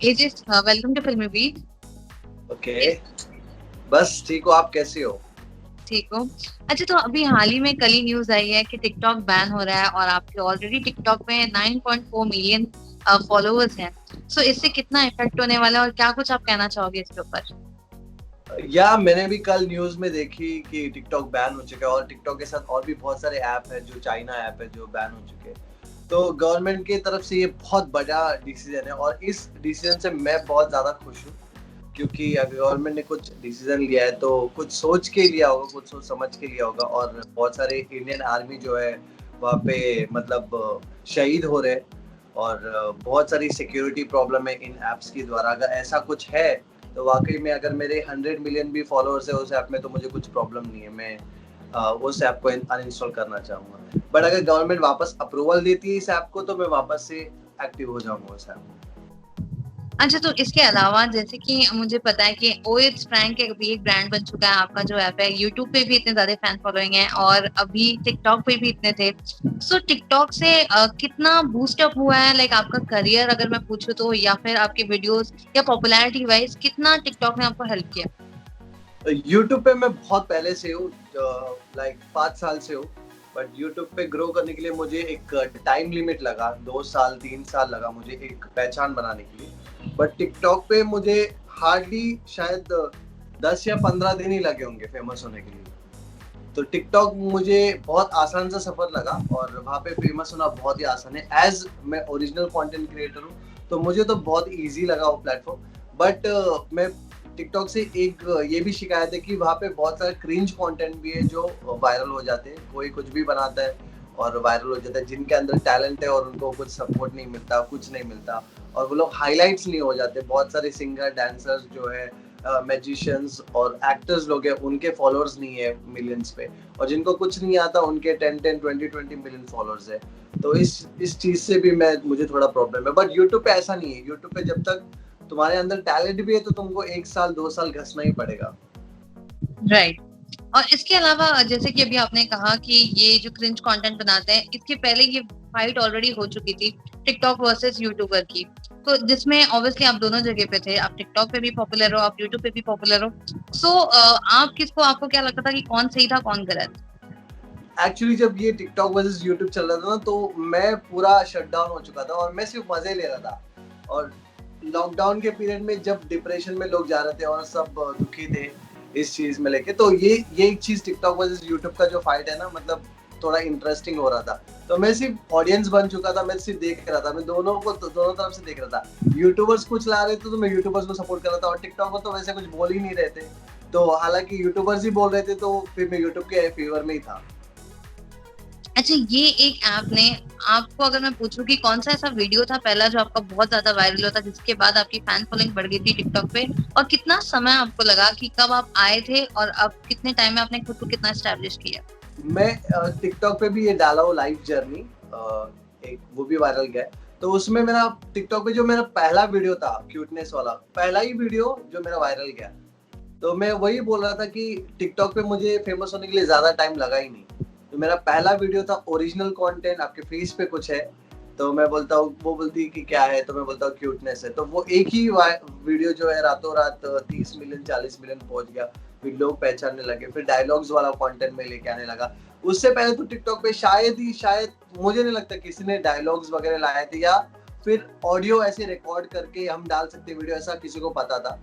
Edges, welcome to फिल्मी beat. Okay. बस ठीक हो, आप कैसी हो? ठीक हो? अच्छा, तो अभी हाल ही में कल ही न्यूज आई है कि टिकटॉक बैन हो रहा है और आपके ऑलरेडी टिकटॉक में 9.4 मिलियन फॉलोअर्स हैं। सो इससे कितना इफेक्ट होने वाला है और क्या कुछ आप कहना चाहोगे इसके ऊपर? या मैंने भी कल न्यूज में देखी कि टिकटॉक बैन हो चुका है और टिकटॉक के साथ और भी बहुत सारे ऐप है जो चाइना ऐप है जो बैन हो चुके हैं। तो गवर्नमेंट की तरफ से ये बहुत बड़ा डिसीजन है और इस डिसीजन से मैं बहुत ज्यादा खुश हूँ, क्योंकि अगर गवर्नमेंट ने कुछ डिसीजन लिया है तो कुछ सोच के लिया होगा, कुछ सोच समझ के लिया होगा। और बहुत सारे इंडियन आर्मी जो है वहाँ पे मतलब शहीद हो रहे हैं और बहुत सारी सिक्योरिटी प्रॉब्लम है इन एप्स के द्वारा। अगर ऐसा कुछ है तो वाकई में अगर मेरे 100 मिलियन भी फॉलोअर्स है उस ऐप में तो मुझे कुछ प्रॉब्लम नहीं है, मैं उस ऐप को अनइंस्टॉल करना चाहूंगा। बट अगर गवर्नमेंट वापस अप्रूवल देती है इस ऐप को तो मैं वापस से एक्टिव हो जाऊंगा उस ऐप में। अच्छा, तो इसके अलावा जैसे कि मुझे पता है कि ओएट्स फ्रैंक अभी एक ब्रांड बन चुका है आपका जो ऐप है, यूट्यूब पे भी इतने ज्यादा फैन फॉलोइंग है और अभी टिकटॉक पे भी इतने थे। सो टिकटॉक से कितना बूस्ट अप हुआ है, लाइक आपका करियर अगर मैं पूछूं तो, या फिर आपके वीडियोस या पॉपुलैरिटी वाइज कितना टिकटॉक ने आपको हेल्प किया? यूट्यूब पे मैं बहुत पहले से हूँ, लाइक 5 साल से हूँ। बट यूट्यूब पे ग्रो करने के लिए मुझे एक टाइम लिमिट लगा, 2 साल 3 साल लगा मुझे एक पहचान बनाने के लिए। बट टिकटॉक पे मुझे हार्डली शायद 10 या 15 दिन ही लगे होंगे फेमस होने के लिए। तो टिकटॉक मुझे बहुत आसान सा सफर लगा और वहाँ पे फेमस होना बहुत ही आसान है। एज मैं ओरिजिनल कंटेंट क्रिएटर हूँ तो मुझे तो बहुत इजी लगा वो प्लेटफॉर्म। बट मैं टिकटॉक से एक ये भी शिकायत है कि वहाँ पे बहुत सारे क्रिंज कंटेंट भी है जो वायरल हो जाते हैं। कोई कुछ भी बनाता है और वायरल हो जाता है, जिनके अंदर टैलेंट है और उनको कुछ सपोर्ट नहीं मिलता, कुछ नहीं मिलता और वो लोग हाईलाइट्स नहीं हो जाते। बहुत सारे सिंगर डांसर्स जो है, मैजिशियंस और एक्टर्स लोग हैं, उनके फॉलोअर्स नहीं है मिलियंस पे, और जिनको कुछ नहीं आता उनके 10 10 20 20 मिलियन फॉलोअर्स है। तो इस चीज से भी मैं मुझे थोड़ा प्रॉब्लम है। बट यूट्यूब पे ऐसा नहीं है, यूट्यूब पे जब तक तुम्हारे अंदर टैलेंट भी है तो तुमको 1 साल 2 साल घसना ही पड़ेगा। राइट। और इसके अलावा जैसे कि अभी आपने कहा कि ये जो क्रिंज कंटेंट बनाते हैं, इसके पहले ये फाइट ऑलरेडी हो चुकी थी टिकटॉक वर्सेस यूट्यूबर की। तो जिसमें ऑब्वियसली आप दोनों जगह पे थे, आप टिकटॉक पे भी पॉपुलर हो, आप यूट्यूब पे भी पॉपुलर हो। सो आप किसको, आपको क्या लगता था कि कौन सही था कौन गलत? एक्चुअली जब ये टिकटॉक वर्सेस यूट्यूब चल रहा था ना तो मैं पूरा शट डाउन हो चुका था और मैं सिर्फ मजे ले रहा था। और लॉकडाउन के पीरियड में जब डिप्रेशन में लोग जा रहे थे और सब दुखी थे इस चीज में लेके, तो ये एक चीज टिकटॉक वर्सेस यूट्यूब का जो फाइट है ना, मतलब थोड़ा इंटरेस्टिंग हो रहा था। तो मैं सिर्फ ऑडियंस बन चुका था, मैं सिर्फ देख रहा था, मैं दोनों को तो दोनों तरफ से देख रहा था। यूट्यूबर्स कुछ ला रहे थे तो मैं यूट्यूबर्स को सपोर्ट कर रहा था और टिकटॉक को तो वैसे कुछ बोल ही नहीं रहे थे। तो हालांकि यूट्यूबर्स ही बोल रहे थे तो फिर मैं यूट्यूब के फेवर में ही था। अच्छा, ये एक ऐप ने आपको, अगर मैं पूछूं कि कौन सा ऐसा वीडियो था पहला जो आपका बहुत ज्यादा वायरल होता जिसके बाद आपकी फैन फॉलोइंग बढ़ गई थी टिकटॉक पे, और कितना समय आपको लगा कि कब आप आए थे और अब कितने टाइम में आपने खुद को कितना एस्टेब्लिश किया? मैं टिकटॉक पे भी ये डाला हूँ लाइफ जर्नी, एक वो भी वायरल गया है। तो उसमें मेरा टिकटॉक पे जो मेरा पहला वीडियो था क्यूटनेस वाला, पहला ही वीडियो जो मेरा वायरल गया। तो मैं वही बोल रहा था कि टिकटॉक पे मुझे फेमस होने के लिए ज्यादा टाइम लगा ही नहीं। तो मेरा पहला वीडियो था ओरिजिनल कंटेंट, आपके फेस पे कुछ है। तो मैं बोलता हूँ, वो बोलती है कि क्या है, तो मैं बोलता हूँ क्यूटनेस है। तो वो एक ही वीडियो जो है रातों रात 30 मिलियन 40 मिलियन पहुंच गया। फिर लोग पहचानने लगे, फिर डायलॉग्स वाला कंटेंट में लेके आने लगा। उससे पहले तो टिकटॉक पे शायद मुझे नहीं लगता किसी ने डायलॉग्स वगैरह लाए थे, या फिर ऑडियो ऐसे रिकॉर्ड करके हम डाल सकते वीडियो, ऐसा किसी को पता था।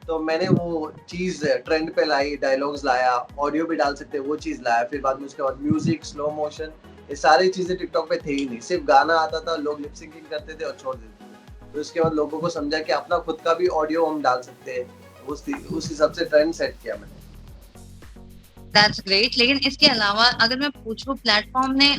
तो मैंने वो चीज ट्रेंड पे लाई, डायलॉग्स लाया, ऑडियो भी डाल सकते वो चीज लाया। फिर बाद में उसके बाद म्यूजिक, स्लो मोशन, ये सारी चीजें टिकटॉक पे थे ही नहीं। सिर्फ गाना आता था, लोग लिप सिंकिंग करते थे और छोड़ देते थे। तो उसके बाद लोगों को समझा कि अपना खुद का भी ऑडियो हम डाल सकते हैं। उस हिसाब से ट्रेंड सेट किया मैंने। That's great. लेकिन इसके अलावा अगर मैं पूछूं, प्लेटफॉर्म ने,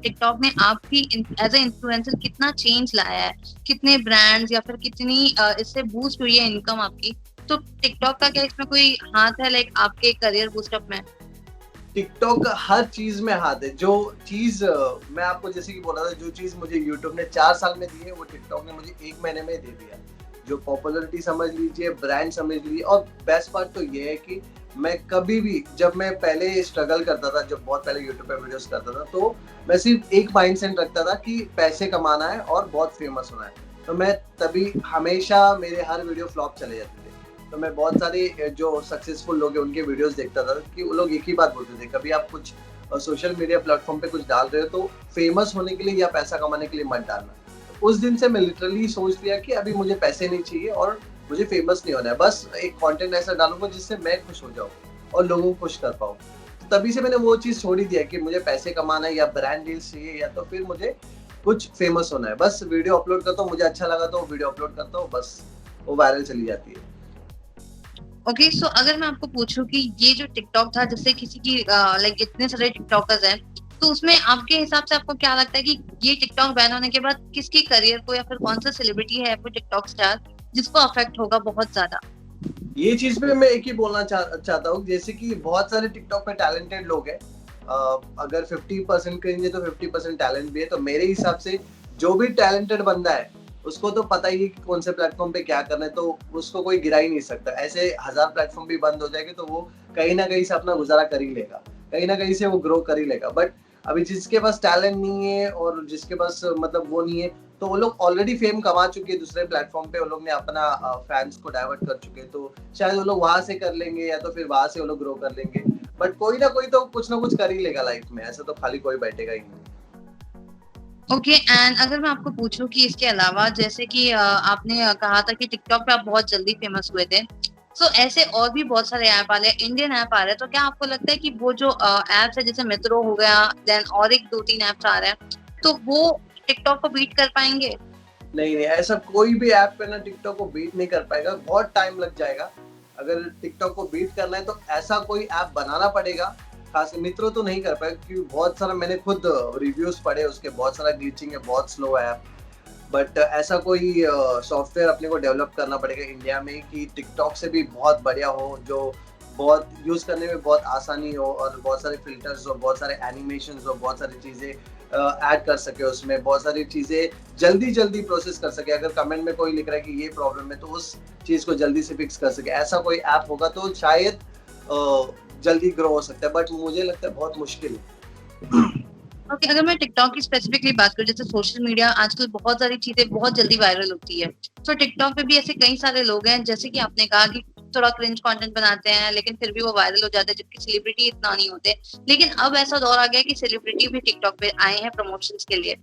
टिकटॉक ने आपकी एज ए इन्फ्लुएंसर कितना चेंज लाया है, कितने ब्रांड्स या फिर कितनी इससे बूस्ट हुई है इनकम आपकी? तो टिकटॉक का क्या इसमें कोई हाथ है, लाइक आपके करियर बूस्टअप में? टिकटॉक का हर चीज में हाथ है। जो चीज मैं आपको जैसे कि बोल रहा था, जो चीज मुझे यूट्यूब ने 4 साल में दी है वो टिकटॉक ने मुझे 1 महीने में दे दिया। जो पॉपुलरिटी समझ लीजिए, ब्रांड समझ लीजिए। और बेस्ट पार्ट तो ये है कि मैं कभी भी, जब मैं पहले स्ट्रगल करता था, जब बहुत पहले यूट्यूब पे वीडियोस करता था, तो मैं सिर्फ एक माइंडसेट रखता था कि पैसे कमाना है और बहुत फेमस होना है। तो मैं तभी हमेशा मेरे हर वीडियो फ्लॉप चले जाते थे। तो मैं बहुत सारे जो सक्सेसफुल लोग हैं उनके वीडियोस देखता था कि वो लोग एक ही बात बोलते थे, कभी आप कुछ सोशल मीडिया प्लेटफॉर्म पे कुछ डाल रहे हो तो फेमस होने के लिए या पैसा कमाने के लिए मत डालना। तो उस दिन से मैं लिटरली सोच लिया कि अभी मुझे पैसे नहीं चाहिए और मुझे फेमस नहीं होना है, बस एक कंटेंट ऐसा डालूंगा जिससे मैं खुश हो जाऊँ और लोगों को खुश कर पाऊँ। तो तभी से मैंने वो चीज़ छोड़ ही दिया कि मुझे पैसे कमाना है या ब्रांड डील्स चाहिए या तो फिर मुझे कुछ फेमस होना है। बस वीडियो अपलोड करता हूँ, मुझे अच्छा लगा तो वीडियो अपलोड करता हूँ, बस वो वायरल चली जाती है। ओके, सो अगर मैं आपको पूछूं कि ये जो टिकटॉक था, जैसे किसी की लाइक इतने सारे टिकटॉकर्स हैं, तो उसमें आपके हिसाब से आपको क्या लगता है कि ये टिकटॉक बैन होने के बाद किसकी करियर को या फिर कौन सा सेलिब्रिटी है वो टिकटॉक स्टार जिसको अफेक्ट होगा बहुत ज्यादा? ये चीज पे मैं एक ही बोलना चाहता हूँ, जैसे कि बहुत सारे टिकटॉक पे टैलेंटेड लोग हैं। अगर 50% कहेंगे तो 50% टैलेंट भी है। तो मेरे हिसाब से जो भी टैलेंटेड बंदा है उसको तो पता ही है कि कौन से प्लेटफॉर्म पे क्या करना है, तो उसको कोई गिरा ही नहीं सकता। ऐसे 1000 प्लेटफॉर्म भी बंद हो जाएंगे तो वो कहीं ना कहीं से अपना गुजारा कर ही लेगा, कहीं ना कहीं से वो ग्रो कर ही लेगा। बट अभी जिसके पास टैलेंट नहीं है और जिसके पास मतलब वो नहीं है, तो वो लोग ऑलरेडी फेम कमा चुके हैं दूसरे प्लेटफॉर्म पे, वो लोग ने अपना फैंस को डाइवर्ट कर चुके हैं, तो शायद वो लोग वहां से कर लेंगे या तो फिर वहां से वो लोग ग्रो कर लेंगे। बट कोई ना कोई तो कुछ ना कुछ कर ही लेगा लाइफ में, ऐसा तो खाली कोई बैठेगा ही नहीं। ओके, एंड अगर मैं आपको पूछूं कि इसके अलावा जैसे कि आपने कहा था कि टिकटॉक पे आप बहुत जल्दी फेमस हुए थे, सो ऐसे और भी बहुत सारे ऐप आ रहे हैं, इंडियन ऐप आ रहे हैं, तो क्या आपको लगता है कि वो जो ऐप्स है जैसे मित्रो हो गया, देन और एक दो तीन ऐप्स आ रहे हैं, तो वो टिकटॉक को बीट कर पाएंगे? नहीं नहीं, ऐसा कोई भी ऐप पे ना टिकटॉक को बीट नहीं कर पाएगा, बहुत टाइम लग जाएगा। अगर टिकटॉक को बीट करना है तो ऐसा कोई ऐप बनाना पड़ेगा। खास मित्रों तो नहीं कर पाएगा क्योंकि बहुत सारा मैंने खुद रिव्यूज पढ़े उसके, बहुत सारा ग्लिचिंग है, बहुत स्लो है ऐप। बट ऐसा कोई सॉफ्टवेयर अपने को डेवलप करना पड़ेगा इंडिया में कि टिकटॉक से भी बहुत बढ़िया हो, जो बहुत यूज करने में बहुत आसानी हो और बहुत सारे फिल्टर्स हो, बहुत सारे एनिमेशंस हो, बहुत सारी चीजें ऐड कर सके उसमें, बहुत सारी चीजें जल्दी जल्दी प्रोसेस कर सके। अगर कमेंट में कोई लिख रहा है कि ये प्रॉब्लम है तो उस चीज को जल्दी से फिक्स कर सके, ऐसा कोई ऐप होगा तो शायद जल्दी ग्रो हो सकता है। बट मुझे लगता है बहुत मुश्किल है। ओके, अगर मैं टिकटॉक की स्पेसिफिकली बात करूं, जैसे सोशल मीडिया आजकल बहुत सारी चीजें बहुत जल्दी वायरल होती है, तो टिकटॉक पे भी ऐसे कई सारे लोग हैं जैसे कि आपने कहा कि थोड़ा क्रिंज कंटेंट बनाते हैं लेकिन फिर भी वो वायरल हो जाते हैं, जबकि सेलिब्रिटी इतना नहीं होते। लेकिन अब ऐसा दौर आ गया कि सेलिब्रिटी भी टिकटॉक पे आए हैं प्रमोशंस के लिए।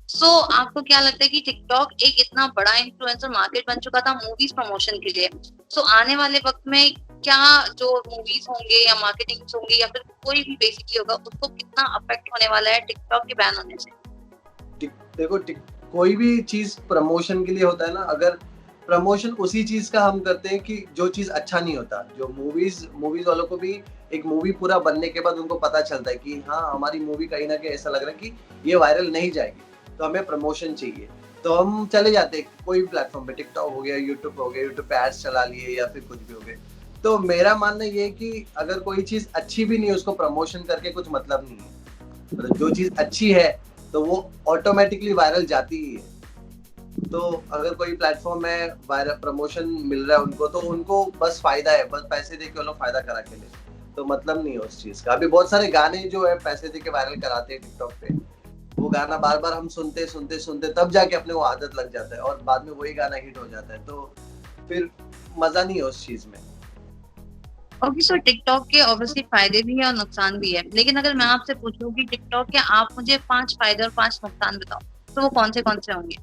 सो आपको क्या लगता है कि टिकटॉक एक इतना बड़ा इन्फ्लुएंसर मार्केट बन चुका था मूवीज प्रमोशन के लिए, सो आने वाले वक्त में क्या जो मूवीज होंगे या मार्केटिंग होंगे या फिर कोई भी बेसिकली होगा, उसको कितना अफेक्ट होने वाला है टिकटॉक के बैन होने से? देखो कोई भी चीज प्रमोशन के लिए होता है ना, अगर प्रमोशन उसी चीज का हम करते हैं कि जो चीज अच्छा नहीं होता, जो मूवीज वालों को भी एक मूवी पूरा बनने के बाद उनको पता चलता है कि हाँ हमारी मूवी कहीं ना कहीं ऐसा लग रहा है कि ये वायरल नहीं जाएगी, तो हमें प्रमोशन चाहिए, तो हम चले जाते हैं कोई भी प्लेटफॉर्म पे, टिकटॉक हो गया, यूट्यूब हो गया, यूट्यूब पे एड्स चला लिए या फिर कुछ भी हो गए। तो मेरा मानना ये है कि अगर कोई चीज अच्छी भी नहीं है उसको प्रमोशन करके कुछ मतलब नहीं है। मतलब जो चीज अच्छी है तो वो ऑटोमेटिकली वायरल जाती ही है। तो अगर कोई प्लेटफॉर्म है वायरल प्रमोशन मिल रहा है उनको, तो उनको बस फायदा है, बस पैसे दे के वो लोग फायदा करा के ले, तो मतलब नहीं है उस चीज का। अभी बहुत सारे गाने जो है पैसे दे के वायरल कराते हैं टिकटॉक पे, वो गाना बार बार हम सुनते सुनते सुनते तब जाके अपने को आदत लग जाता है और बाद में वही गाना हिट हो जाता है, तो फिर मजा नहीं है उस चीज में। ओके, सो टिकटॉक के ऑब्वियसली फायदे भी है और नुकसान भी है, लेकिन अगर मैं आपसे पूछूं कि टिकटॉक के आप मुझे 5 फायदे और 5 नुकसान बताओ, तो वो कौन से होंगे?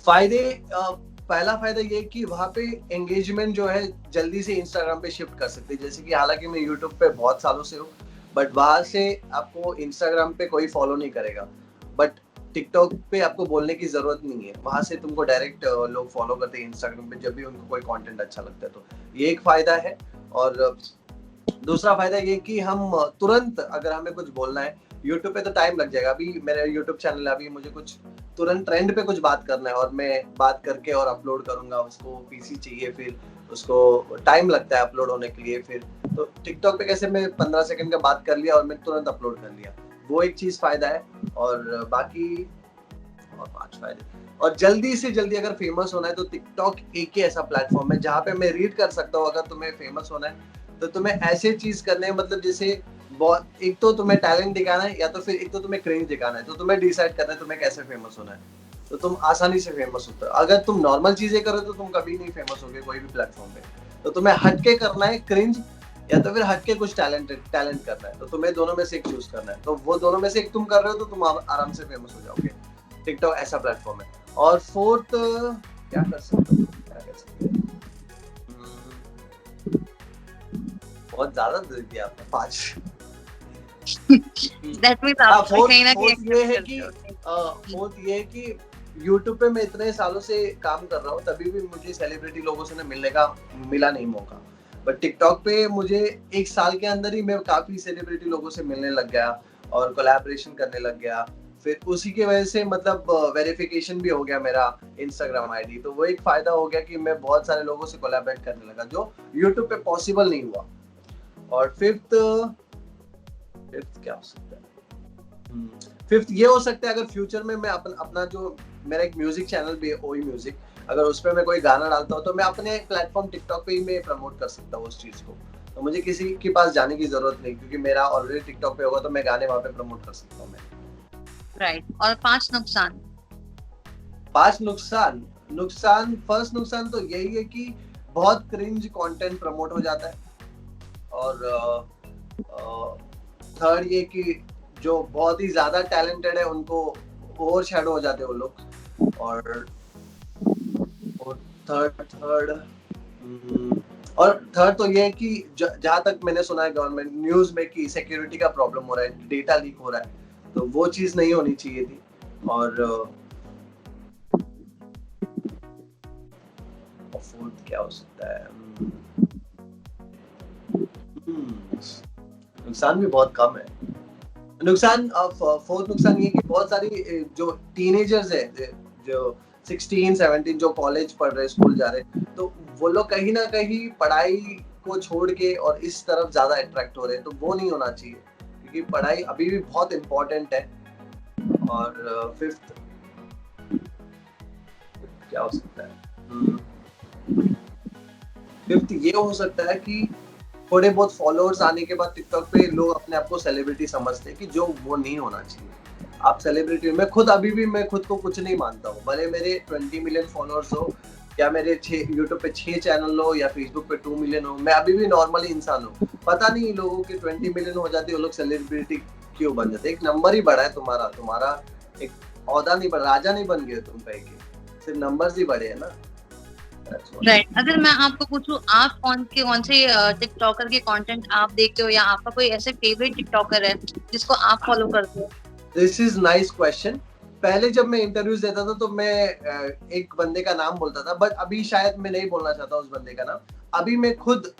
फायदे, पहला फायदा ये कि वहाँ पे एंगेजमेंट जो है जल्दी से इंस्टाग्राम पे शिफ्ट कर सकते हैं। जैसे कि हालांकि मैं यूट्यूब पे बहुत सालों से हूँ, बट वहां से आपको इंस्टाग्राम पे कोई फॉलो नहीं करेगा, बट टिकटॉक पे आपको बोलने की जरूरत नहीं है, वहां से तुमको डायरेक्ट लोग फॉलो करते हैं इंस्टाग्राम पे जब भी उनको कोई कंटेंट अच्छा लगता है, तो ये एक फायदा है। और दूसरा फायदा ये कि हम तुरंत अगर हमें कुछ बोलना है, यूट्यूब पे तो टाइम लग जाएगा, अभी मेरा यूट्यूब चैनल है, अभी मुझे कुछ तुरंत ट्रेंड पे कुछ बात करना है और मैं बात करके और अपलोड करूंगा, उसको पीसी चाहिए, फिर उसको टाइम लगता है अपलोड होने के लिए। फिर तो टिकटॉक पे कैसे मैं 15 सेकंड का बात कर लिया और मैं तुरंत अपलोड कर लिया, वो एक चीज फायदा है। और बाकी और 5 फायदे, और जल्दी से जल्दी अगर फेमस होना है तो टिकटॉक एक ही ऐसा प्लेटफॉर्म है जहाँ पे मैं रीड कर सकता हूँ, अगर तुम्हें फेमस होना है तो तुम्हें ऐसे चीज करने हैं, मतलब जैसे बहुत, एक तो तुम्हें टैलेंट दिखाना है या तो फिर एक तो तुम्हें क्रेज दिखाना है, तो तुम्हें डिसाइड करना है तुम्हें कैसे फेमस होना है। तो तुम आसानी से फेमस होते हो। अगर तुम नॉर्मल चीजें करो तो तुम कभी नहीं फेमस होगे कोई भी प्लेटफॉर्म पे। तो तुम्हें हटके करना है क्रिंज, या तो फिर हटके कुछ टैलेंट करना है। तो तुम्हें दोनों में से एक चूज करना है। तो वो दोनों में से एक तुम कर रहे हो तो तुम आराम से फेमस हो जाओगे। टिकटॉक ऐसा प्लेटफॉर्म है। और फोर्थ क्या कर सकते हो, क्या कर सकते हैं, बहुत ज्यादा दे दिया आपने 5। दैट मींस आप कहीं ना कहीं फोर्थ ये है एक्सेप्ट कि करते हो। फोर्थ ये है कि यूट्यूब पे मैं इतने सालों से काम कर रहा हूँ, तभी भी मुझे सेलिब्रिटी लोगों से मिलने का मिला नहीं मौका। बट टिकटॉक पे मुझे 1 साल के अंदर ही मैं काफी सेलिब्रिटी लोगों से मिलने लग गया और कोलैबोरेशन करने लग गया। फिर उसी की वजह से मतलब वेरिफिकेशन भी हो गया मेरा इंस्टाग्राम आईडी। तो वो एक फायदा हो गया कि मैं बहुत सारे लोगों से कोलैबोरेट करने लगा, जो यूट्यूब पे पॉसिबल नहीं हुआ। और फिफ्थ क्या हो सकता है, फिफ्थ ये हो सकता है अगर फ्यूचर में मैं अपना जो मेरा एक म्यूजिक चैनल भी है ओई म्यूजिक, अगर उस पर मैं कोई गाना डालता हूँ तो मैं अपने प्लेटफॉर्म टिकटॉक पे ही मैं प्रमोट कर सकता हूँ उस चीज को। तो मुझे किसी के पास जाने की जरूरत नहीं, क्योंकि मेरा ऑलरेडी टिकटॉक पे होगा तो मैं गाने वहां पे प्रमोट कर सकता हूँ मैं। राइट। और 5 नुकसान। 5 नुकसान फर्स्ट नुकसान तो यही है कि बहुत क्रिंज कंटेंट प्रमोट हो जाता है। और थर्ड ये कि जो बहुत ही ज्यादा टैलेंटेड है उनको ओवर शैडो हो जाते हैं वो लोग। और थर्ड और थर्ड तो ये है कि जहाँ तक मैंने सुना है गवर्नमेंट न्यूज में कि सिक्योरिटी का प्रॉब्लम हो रहा है, डेटा लीक हो रहा है, तो वो चीज नहीं होनी चाहिए थी। और फोर्थ क्या हो सकता है, नुकसान भी बहुत कम है। फोर्थ नुकसान ये कि बहुत सारी जो टीनेजर्स है, जो 16-17 जो कॉलेज पढ़ रहे, स्कूल जा रहे, तो वो लोग कहीं ना कहीं पढ़ाई को छोड़ के और इस तरफ ज्यादा अट्रैक्ट हो रहे हैं। तो वो नहीं होना चाहिए, क्योंकि पढ़ाई अभी भी बहुत इम्पोर्टेंट है। और फिफ्थ क्या हो सकता है, फिफ्थ ये हो सकता है कि थोड़े बहुत फॉलोअर्स आने के बाद टिकटॉक पे लोग अपने आप को सेलिब्रिटी समझते हैं, कि जो वो नहीं होना चाहिए। आप सेलिब्रिटी, मैं खुद अभी भी मैं खुद को कुछ नहीं मानता हूँ, भले मेरे 20 मिलियन फॉलोअर्स हो, या मेरे यूट्यूब पे 6 चैनल हो, या फेसबुक पे 2 मिलियन हो, मैं अभी भी नॉर्मली इंसान हूँ। पता नहीं लोगों के 20 मिलियन हो जाते, वो लोग सेलिब्रिटी क्यों बन जाते। एक नंबर ही बढ़ा है तुम्हारा एक औहदा नहीं बढ़ा, राजा नहीं बन गए तुम कहीं के, सिर्फ नंबर्स ही बढ़े है ना। राइट। अगर मैं आपको पूछूं, आप कौन से टिकटॉकर के कंटेंट आप देखते हो, या आपका कोई ऐसे फेवरेट टिकटॉकर है जिसको आप फॉलो करते हो? This is nice question. पहले जब मैं इंटरव्यूज देता था तो मैं एक बंदे का नाम बोलता था, बट अभी शायद मैं नहीं बोलना चाहता उस बंदे का नाम। अभी मैं खुद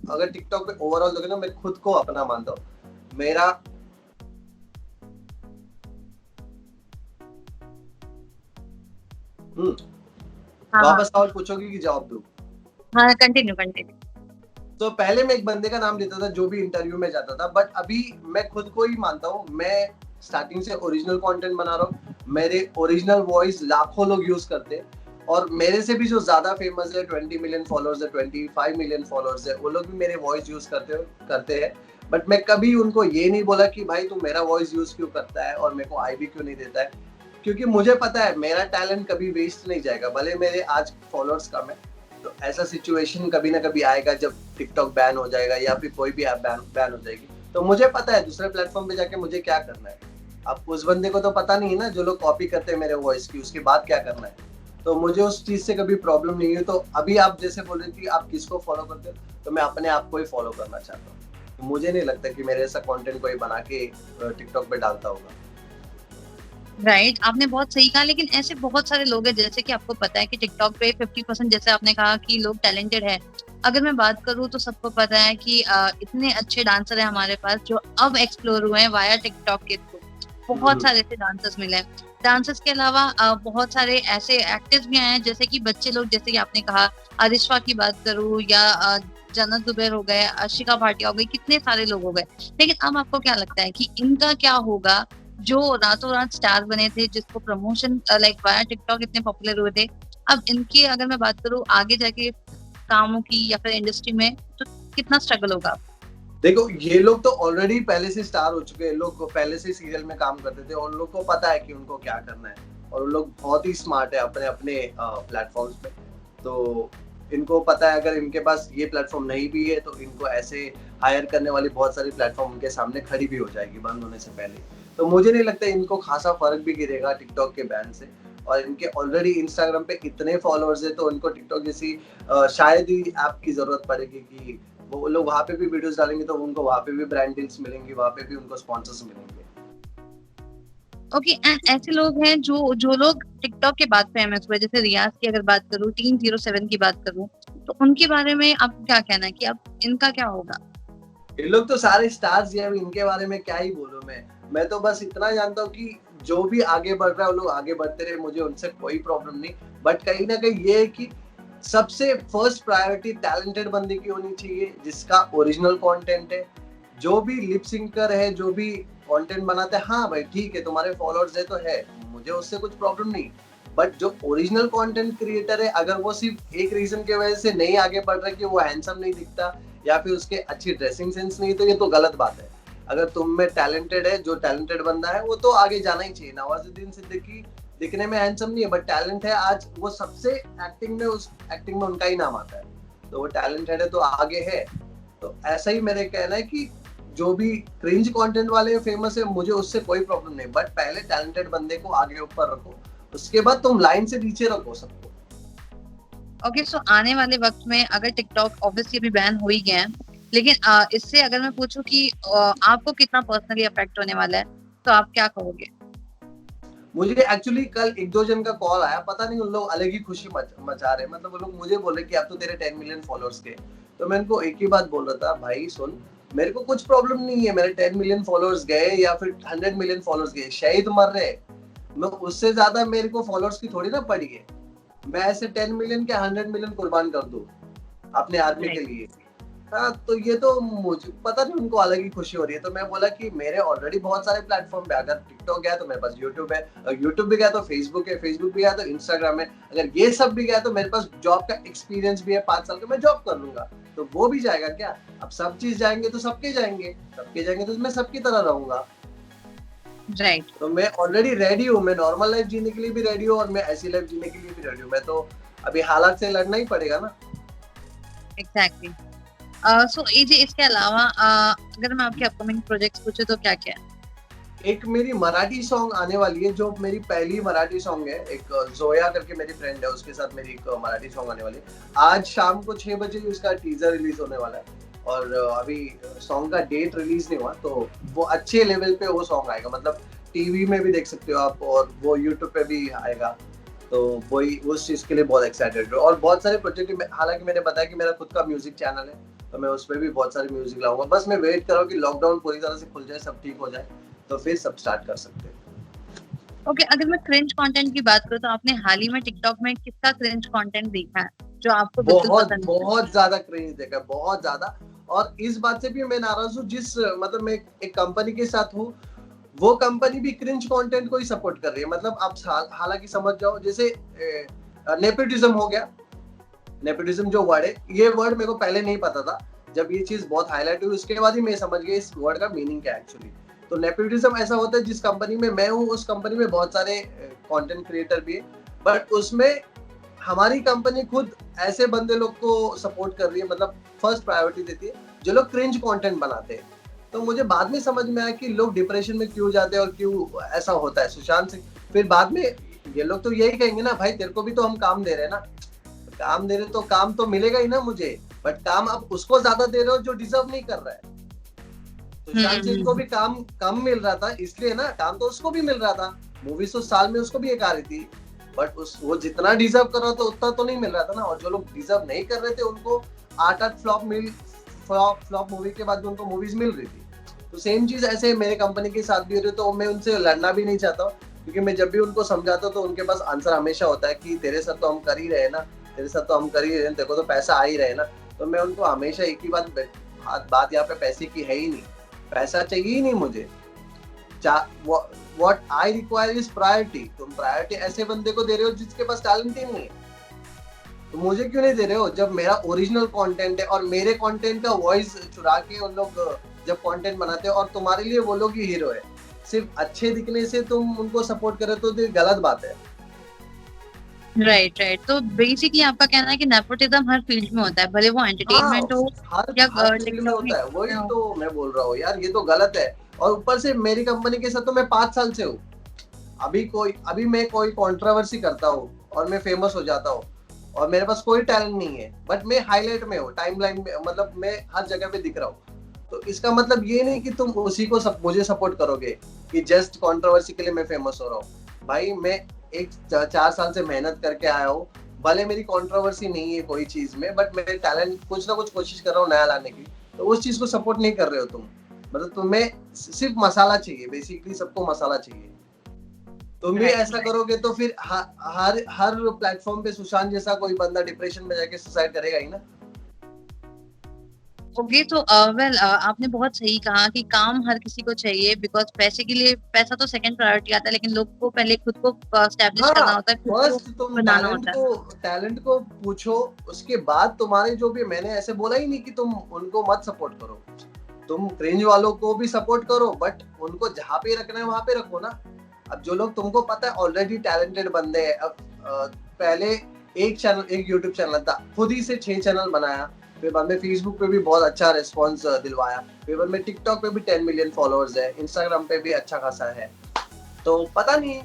अगर टिकटॉक पे ओवरऑल देखो ना, मैं खुद को अपना मानता हूँ। मेरा वापस सवाल पूछोगी कि जवाब दूं? हाँ, कंटिन्यू। तो पहले मैं एक बंदे का नाम लेता था जो भी इंटरव्यू में जाता था, बट अभी मैं खुद को ही मानता हूँ। मैं स्टार्टिंग से ओरिजिनल कंटेंट बना रहा हूँ, मेरे ओरिजिनल वॉइस लाखों लोग यूज करते हैं, और मेरे से भी जो ज्यादा फेमस है, 20 मिलियन फॉलोअर्स है, 25 मिलियन फॉलोअर्स है, वो लोग भी मेरे वॉइस यूज करते हैं। बट मैं कभी उनको ये नहीं बोला कि भाई तू मेरा वॉइस यूज क्यों करता है और मेरे को आई भी क्यों नहीं देता है, क्योंकि मुझे पता है मेरा टैलेंट कभी वेस्ट नहीं जाएगा। भले मेरे आज फॉलोअर्स कम है, तो ऐसा सिचुएशन कभी ना कभी आएगा जब टिकटॉक बैन हो जाएगा या फिर कोई भी ऐप बैन हो जाएगी, तो मुझे पता है दूसरे प्लेटफॉर्म पे जाके मुझे क्या करना है। अब उस बंदे को तो पता नहीं है ना, जो लोग कॉपी करते हैं मेरे वॉइस की, उसके बाद क्या करना है। तो मुझे उस चीज से कभी प्रॉब्लम नहीं है। तो अभी आप जैसे बोल रही थी आप किसको फॉलो करते हो, तो मैं अपने आप को ही फॉलो करना चाहता हूँ। तो मुझे नहीं लगता कि मेरे ऐसा कंटेंट कोई बना के टिकटॉक पे डालता होगा। राइट, आपने बहुत सही कहा। लेकिन ऐसे बहुत सारे लोग हैं, जैसे कि आपको पता है कि टिकटॉक पे 50% जैसे आपने कहा कि लोग टैलेंटेड है। अगर मैं बात करूँ तो सबको पता है कि इतने अच्छे डांसर है हमारे पास जो अब एक्सप्लोर हुए हैं वाया टिकटॉक के थ्रू। बहुत सारे ऐसे डांसर्स मिले हैं। डांसर्स के अलावा बहुत सारे ऐसे एक्टर्स भी आए हैं, जैसे कि बच्चे लोग, जैसे कि आपने कहा अरिश्वा की बात करूँ, या जन्नत जुबैर हो गए, आशिका भाटिया हो गई, कितने सारे लोग हो गए। लेकिन अब आपको क्या लगता है कि इनका क्या होगा, जो रातों रात स्टार बने थे, जिसको प्रमोशन लाइक वाया टिकटॉक इतने पॉपुलर हुए थे, अब इनकी अगर मैं बात करूँ आगे जाके कामों की या फिर इंडस्ट्री में, तो कितना स्ट्रगल होगा? देखो, ये लोग तो ऑलरेडी पहले से स्टार हो चुके हैं, लोग पहले से सीरियल में काम करते थे, उन लोग को पता है कि उनको क्या करना है। और वो लोग बहुत ही स्मार्ट है अपने अपने प्लेटफॉर्म्स पे। तो इनको पता है अगर इनके पास ये प्लेटफॉर्म नहीं भी है तो इनको ऐसे हायर करने वाली बहुत सारी प्लेटफॉर्म उनके सामने खड़ी भी हो जाएगी बंद होने से पहले। तो मुझे नहीं लगता इनको खासा फर्क भी गिरेगा टिकटॉक के बैन से। और इनके ऑलरेडी इंस्टाग्राम पे इतने फॉलोअर्स है तो उनको टिकटॉक जैसी शायद ही ऐप की जरूरत पड़ेगी कि वो लोग वहाँ पे भी वीडियोस डालेंगे तो उनको वहाँ पे भी ब्रांड डील्स मिलेंगी, वहाँ पे भी उनको स्पॉन्सर्स मिलेंगे। ओके, एंड ऐसे लोग हैं जो जो लोग टिकटॉक के बाद फेमस हुए, जैसे रियाज की अगर बात करूँ, टीम07 की बात करूँ, तो उनके बारे में आपको क्या कहना है कि अब इनका क्या होगा? ये लोग तो सारे स्टार्स हैं, इनके बारे में क्या ही बोलूं मैं तो बस इतना जानता हूँ कि जो भी आगे बढ़ रहा है वो लोग आगे बढ़ते रहे, मुझे उनसे कोई प्रॉब्लम नहीं। बट कहीं ना कहीं ये है कि सबसे फर्स्ट प्रायोरिटी टैलेंटेड बंदे की होनी चाहिए जिसका ओरिजिनल कंटेंट है। जो भी लिप सिंकर है, जो भी कंटेंट बनाते हैं, हाँ भाई ठीक है तुम्हारे फॉलोअर्स है तो है, मुझे उससे कुछ प्रॉब्लम नहीं। बट जो ओरिजिनल कंटेंट क्रिएटर है अगर वो सिर्फ एक रीजन की वजह से नहीं आगे बढ़ रहा है कि वो हैंडसम नहीं दिखता या फिर उसके अच्छी ड्रेसिंग सेंस नहीं, तो ये तो गलत बात है। अगर तुम में टैलेंटेड है, जो टैलेंटेड बंदा है वो तो आगे जाना ही चाहिए। नवाजुद्दीन सिद्दीकी दिखने में हैंडसम नहीं है बट टैलेंट है, आज वो सबसे एक्टिंग में, उस एक्टिंग में उनका ही नाम आता है, तो वो टैलेंटेड है तो आगे है। तो ऐसा ही मेरे कहना है कि जो भी क्रिंज कंटेंट वाले फेमस है मुझे उससे कोई प्रॉब्लम नहीं, बट पहले टैलेंटेड बंदे को आगे ऊपर रखो, उसके बाद तुम लाइन से नीचे रखो सबको। ओके, सो आने वाले वक्त में अगर टिकटॉक ऑब्वियसली अभी बैन हो ही गया है, लेकिन इससे अगर मैं पूछूं कि आपको कितना पर्सनली अफेक्ट होने वाला है, तो आप क्या कहोगे? मुझे एक्चुअली कल एक दो जन का कॉल आया, पता नहीं उन लोग अलग ही खुशी मचा रहे, मतलब वो लोग मुझे बोले कि अब तो तेरे 10 मिलियन फॉलोअर्स के। तो मैं उनको एक ही बात बोल रहा था, भाई सुन, मेरे को कुछ प्रॉब्लम नहीं है मेरे 10 मिलियन फॉलोअर्स गए या फिर 100 मिलियन फॉलोअर्स गए, शहीद मर रहे, मैं उससे ज्यादा मेरे को फॉलोअर्स की थोड़ी ना पड़ी है। मैं ऐसे 10 मिलियन के 100 मिलियन कुर्बान कर दूं अपने आदमी के लिए। हाँ, तो ये तो मुझे पता नहीं उनको अलग ही खुशी हो रही है। तो मैं बोला कि मेरे ऑलरेडी बहुत सारे प्लेटफॉर्म पे, अगर टिकटॉक गया तो मेरे पास यूट्यूब है, अगर यूट्यूब भी गया तो फेसबुक है, फेसबुक भी गया तो इंस्टाग्राम है, अगर ये सब भी गया तो मेरे पास जॉब का एक्सपीरियंस भी है, 5 साल का मैं जॉब कर लूंगा, तो वो भी जाएगा क्या? अब सब चीज जाएंगे तो सबके जाएंगे, सबके जाएंगे तो मैं सबकी तरह रहूंगा। राइट। तो मैं ऑलरेडी रेडी हूँ, मैं नॉर्मल लाइफ जीने के लिए भी रेडी हूँ और मैं ऐसी लाइफ जीने के लिए भी रेडी हूँ। मैं तो अभी हालात से लड़ना ही पड़ेगा ना। एग्जैक्टली। सो एजे, इसके अलावा अगर मैं आपके अपकमिंग प्रोजेक्ट्स पूछूं तो क्या क्या है? एक मेरी मराठी सॉन्ग आने वाली है, जो मेरी पहली मराठी सॉन्ग है। एक जोया करके मेरी फ्रेंड है, उसके साथ मेरी एक मराठी सॉन्ग आने वाली है। आज शाम को 6 बजे उसका टीजर रिलीज होने वाला है और अभी सॉन्ग का डेट रिलीज नहीं हुआ, तो वो अच्छे लेवल पे वो सॉन्ग आएगा, मतलब टीवी में भी देख सकते हो आप और वो यूट्यूब पे भी आएगा। तो वही उस चीज के लिए बहुत एक्साइटेड हूँ। और बहुत सारे प्रोजेक्ट, हालांकि मैंने बताया कि मेरा खुद का म्यूजिक चैनल है तो मैं उसमें भी बहुत सारे म्यूजिक लाऊंगा। बस मैं वेट कर रहा हूँ कि लॉकडाउन पूरी तरह से खुल जाए, सब ठीक हो जाए, तो फिर सब स्टार्ट कर सकते हैं। ओके, अगर मैं क्रिंज कंटेंट की बात करूँ तो आपने हाल ही में टिकटॉक में किसका क्रिंज कंटेंट देखा है जो आपको बिल्कुल बहुत पसंद नहीं? बहुत ज्यादा क्रेज देखा है, बहुत ज्यादा। और इस बात से भी मैं नाराज हूँ, जिस मतलब मैं एक कंपनी के साथ हूँ, वो कंपनी भी क्रिंज कंटेंट को ही सपोर्ट कर रही है। मतलब आप हालांकि समझ जाओ, जैसे नेपोटिज्म हो गया, नेपोटिज्म जो वर्ड है, ये वर्ड मेरे को पहले नहीं पता था, जब ये चीज बहुत हाईलाइट हुई उसके बाद ही मैं समझ गया इस वर्ड का मीनिंग क्या है एक्चुअली। तो नेपोटिज्म ऐसा होता है, जिस कंपनी में मैं हूँ उस कंपनी में बहुत सारे कंटेंट क्रिएटर भी है, बट उसमें हमारी कंपनी खुद ऐसे बंदे लोग को सपोर्ट कर रही है, मतलब फर्स्ट प्रायोरिटी देती है जो लोग क्रिंज कंटेंट बनाते हैं। तो मुझे बाद में समझ में आया कि लोग डिप्रेशन में क्यों जाते हैं और क्यों ऐसा होता है। सुशांत सिंह, फिर बाद में ये लोग तो यही कहेंगे ना, भाई तेरे को भी तो हम काम दे रहे हैं ना, काम दे रहे तो काम तो मिलेगा ही ना मुझे, बट काम आप उसको ज्यादा दे रहे हो जो डिजर्व नहीं कर रहा है। सुशांत सिंह को भी काम कम मिल रहा था इसलिए ना, काम तो उसको भी मिल रहा था, मूवीज तो साल में उसको भी एक आ रही थी, बट वो जितना डिजर्व कर रहा था उतना तो नहीं मिल रहा था ना। और जो लोग डिजर्व नहीं कर रहे थे उनको 8 फ्लॉप मूवी के बाद उनको मूवीज मिल रही थी। तो सेम चीज ऐसे मेरे कंपनी के साथ भी हो रही है, तो मैं उनसे लड़ना भी नहीं चाहता हूँ, क्योंकि मैं जब भी उनको समझाता हूँ तो उनके पास आंसर हमेशा होता है कि तेरे साथ तो हम कर ही रहे ना, तेरे साथ तो हम कर ही रहे हैं, तेरे को तो पैसा आ ही रहे ना। तो मैं उनको हमेशा एक ही बात यहाँ पे पैसे की है ही नहीं, पैसा चाहिए ही नहीं मुझे। What I require is priority। तुम प्रायोरिटी ऐसे बंदे को दे रहे हो जिसके पास टैलेंट ही नहीं है, तो मुझे क्यों नहीं दे रहे हो? जब मेरा ओरिजिनल कंटेंट है और मेरे कंटेंट का वॉइस चुरा के उन लोग जब कंटेंट बनाते हैं और तुम्हारे लिए वो लोग ही हीरो है। सिर्फ अच्छे दिखने से तुम उनको सपोर्ट करे तो ये गलत बात है। Right right. तो बेसिकली आपका कहना है कि नेपोटिज्म हर फील्ड में होता है, भले वो हाँ, एंटरटेनमेंट हो या हर फील्ड में टिकटॉक होता है, में वही हो। तो मैं बोल रहा हूँ यार, ये तो गलत है। और ऊपर से मेरी कंपनी के साथ तो मैं 5 साल से हूँ। अभी मैं कोई कंट्रोवर्सी करता हूँ और मैं फेमस हो जाता हूँ और मेरे पास कोई टैलेंट नहीं है, बट मैं हाईलाइट में हूँ, टाइमलाइन में, मतलब मैं हर जगह पे दिख रहा हूँ। तो इसका मतलब ये नहीं कि तुम उसी को मुझे सपोर्ट करोगे कि जस्ट कंट्रोवर्सी के लिए मैं फेमस हो रहा हूँ। भाई मैं 4 साल से मेहनत करके आया हूँ, भले मेरी कंट्रोवर्सी नहीं है कोई चीज में, बट मेरे टैलेंट कुछ ना कुछ कोशिश कर रहा हूँ नया लाने की। तो उस चीज को सपोर्ट नहीं कर रहे हो तुम, मतलब तुम्हें सिर्फ मसाला चाहिए, बेसिकली सबको मसाला चाहिए। तुम भी ऐसा करोगे तो फिर हर हर प्लेटफॉर्म पे सुशांत जैसा कोई बंदा डिप्रेशन में जाके सुसाइड करेगा ही ना। ओके तो वेल आपने बहुत सही कहा कि काम हर किसी को चाहिए, बिकॉज पैसे के लिए, पैसा तो सेकंड प्रायोरिटी आता है, लेकिन लोग को पहले खुद को एस्टेब्लिश करना हाँ, होता है, खुद को फर्स्ट तुम बनाना होता है। टैलेंट को पूछो, उसके बाद तुम्हारे जो भी, मैंने ऐसे बोला ही नहीं कि तुम उनको मत सपोर्ट करो, तुम क्रिंज वालों को भी सपोर्ट करो, बट उनको जहाँ पे रखना है वहां पे रखो ना। अब जो लोग तुमको पता है ऑलरेडी टैलेंटेड बंदे हैं, अब पहले एक यूट्यूब चैनल था, खुद ही से 6 चैनल बनाया, फिर बाद में फेसबुक पे भी बहुत अच्छा रिस्पॉन्स दिलवाया, फिर बाद में टिकटॉक पे भी 10 मिलियन फॉलोअर्स है, इंस्टाग्राम पे भी अच्छा खासा है। तो पता नहीं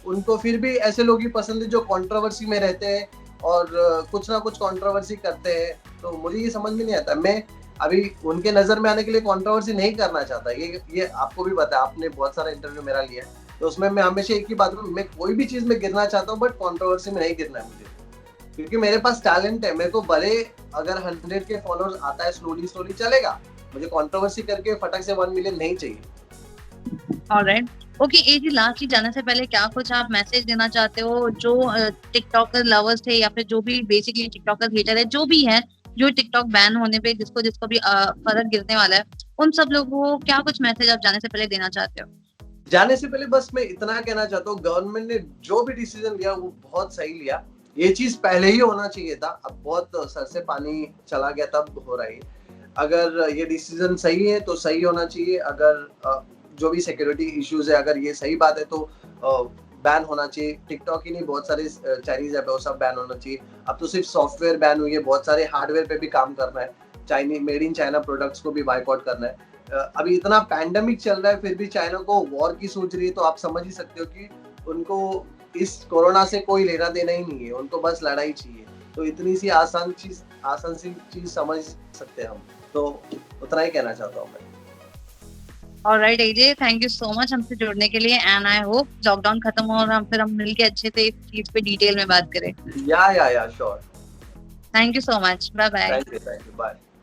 उनको फिर भी ऐसे लोग ही पसंद है जो कंट्रोवर्सी में रहते हैं और कुछ ना कुछ कंट्रोवर्सी करते हैं। तो मुझे ये समझ में नहीं आता, मैं अभी उनके नजर में आने के लिए कंट्रोवर्सी नहीं करना चाहता। ये आपको भी पता है, आपने बहुत सारा इंटरव्यू मेरा लिया है, तो उसमें मैं हमेशा एक ही बात करूँ, मैं कोई भी चीज में गिरना चाहता हूँ, बट कंट्रोवर्सी में नहीं गिरना है मुझे, क्योंकि मेरे पास टैलेंट है। मेरे को भले अगर 100 के फॉलोअर्स आता है, स्लोली स्लोली चलेगा, मुझे कंट्रोवर्सी करके फटक से 1 मिलियन नहीं चाहिए। ऑलराइट। ओके एजी, लास्टली जाने से पहले क्या कुछ आप मैसेज देना चाहते हो जो टिकटॉकर लवर्स थे या फिर जो भी बेसिकली टिकटॉकर हेटर है, जो भी है, जो टिकटॉक बैन होने पे जिसको जिसको भी फर्क गिरने वाला है, उन सब लोगों को क्या कुछ मैसेज आप जाने से पहले देना चाहते हो? जाने से पहले बस मैं इतना कहना चाहता हूँ, गवर्नमेंट ने जो भी डिसीजन लिया वो बहुत सही लिया। ये चीज पहले ही होना चाहिए था, अब बहुत सर से पानी चला गया तब हो रहा है। अगर ये डिसीजन सही है तो सही होना चाहिए, अगर जो भी सिक्योरिटी इश्यूज है, अगर ये सही बात है तो बैन होना चाहिए। टिकटॉक ही नहीं, बहुत सारे चाइनीज ऐप है वो सब बैन होना चाहिए। अब तो सिर्फ सॉफ्टवेयर बैन हुई है, बहुत सारे हार्डवेयर पे भी काम करना है, Chinese made in China products को भी बायकॉट करना है। अभी इतना पैंडेमिक चल रहा है फिर भी चाइना को वॉर की सोच रही है, तो आप समझ ही सकते हो कि उनको इस कोरोना से कोई लेना देना ही नहीं है, उनको बस लड़ाई चाहिए। तो इतनी सी आसान सी चीज समझ सकते हैं हम, तो उतना ही कहना चाहता हूँ मैं। Alright AJ, thank you so much हमसे जुड़ने के लिए, एंड आई होप लॉकडाउन खत्म हो और हम मिलके अच्छे से इस चीज पे डिटेल में बात करें। Yeah sure. Thank you so much, bye bye. Thank you, bye.